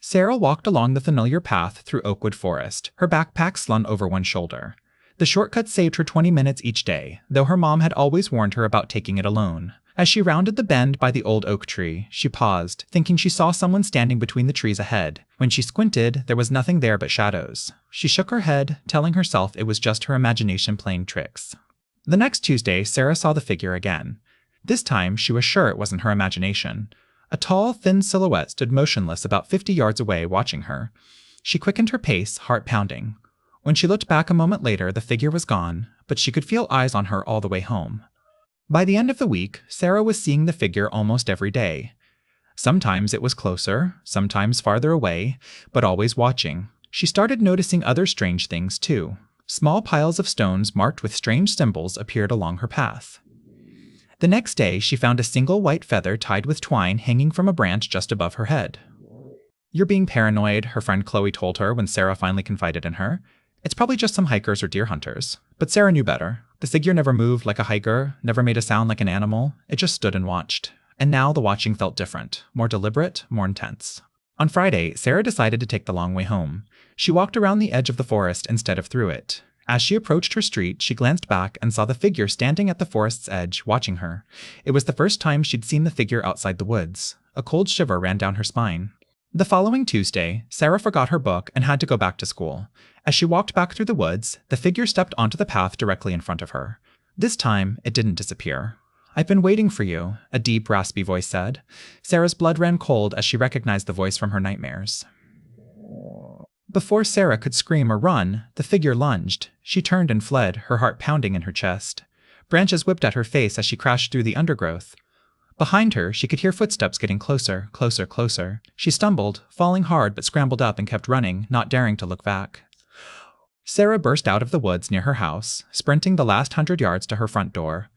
Sarah walked along the familiar path through Oakwood Forest, her backpack slung over one shoulder. The shortcut saved her 20 minutes each day, though her mom had always warned her about taking it alone. As she rounded the bend by the old oak tree, she paused, thinking she saw someone standing between the trees ahead. When she squinted, there was nothing there but shadows. She shook her head, telling herself it was just her imagination playing tricks. The next Tuesday, Sarah saw the figure again. This time, she was sure it wasn't her imagination. A tall, thin silhouette stood motionless about 50 yards away, watching her. She quickened her pace, heart pounding. When she looked back a moment later, the figure was gone, but she could feel eyes on her all the way home. By the end of the week, Sarah was seeing the figure almost every day. Sometimes it was closer, sometimes farther away, but always watching. She started noticing other strange things too. Small piles of stones marked with strange symbols appeared along her path. The next day, she found a single white feather tied with twine hanging from a branch just above her head. "You're being paranoid," her friend Chloe told her when Sarah finally confided in her. "It's probably just some hikers or deer hunters." But Sarah knew better. The figure never moved like a hiker, never made a sound like an animal. It just stood and watched. And now the watching felt different, more deliberate, more intense. On Friday, Sarah decided to take the long way home. She walked around the edge of the forest instead of through it. As she approached her street, she glanced back and saw the figure standing at the forest's edge, watching her. It was the first time she'd seen the figure outside the woods. A cold shiver ran down her spine. The following Tuesday, Sarah forgot her book and had to go back to school. As she walked back through the woods, the figure stepped onto the path directly in front of her. This time, it didn't disappear. "I've been waiting for you," a deep, raspy voice said. Sarah's blood ran cold as she recognized the voice from her nightmares. Before Sarah could scream or run, the figure lunged. She turned and fled, her heart pounding in her chest. Branches whipped at her face as she crashed through the undergrowth. Behind her, she could hear footsteps getting closer, closer, closer. She stumbled, falling hard, but scrambled up and kept running, not daring to look back. Sarah burst out of the woods near her house, sprinting the last 100 yards to her front door.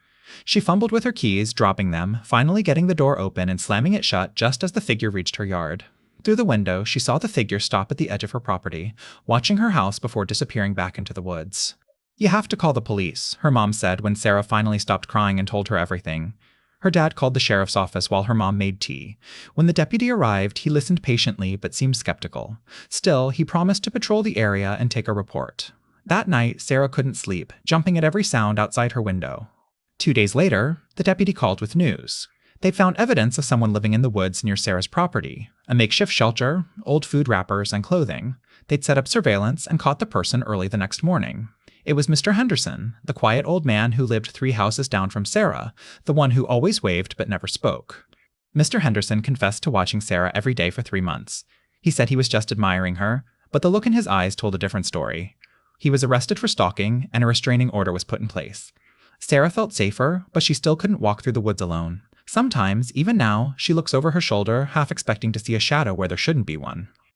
She fumbled with her keys, dropping them, finally getting the door open and slamming it shut just as the figure reached her yard. Through the window, she saw the figure stop at the edge of her property, watching her house before disappearing back into the woods. "You have to call the police," her mom said when Sarah finally stopped crying and told her everything. Her dad called the sheriff's office while her mom made tea. When the deputy arrived, he listened patiently but seemed skeptical. Still, he promised to patrol the area and take a report. That night, Sarah couldn't sleep, jumping at every sound outside her window. 2 days later, the deputy called with news. They found evidence of someone living in the woods near Sarah's property, a makeshift shelter, old food wrappers, and clothing. They'd set up surveillance and caught the person early the next morning. It was Mr. Henderson, the quiet old man who lived 3 houses down from Sarah, the one who always waved but never spoke. Mr. Henderson confessed to watching Sarah every day for 3 months. He said he was just admiring her, but the look in his eyes told a different story. He was arrested for stalking, and a restraining order was put in place. Sarah felt safer, but she still couldn't walk through the woods alone. Sometimes, even now, she looks over her shoulder, half expecting to see a shadow where there shouldn't be one.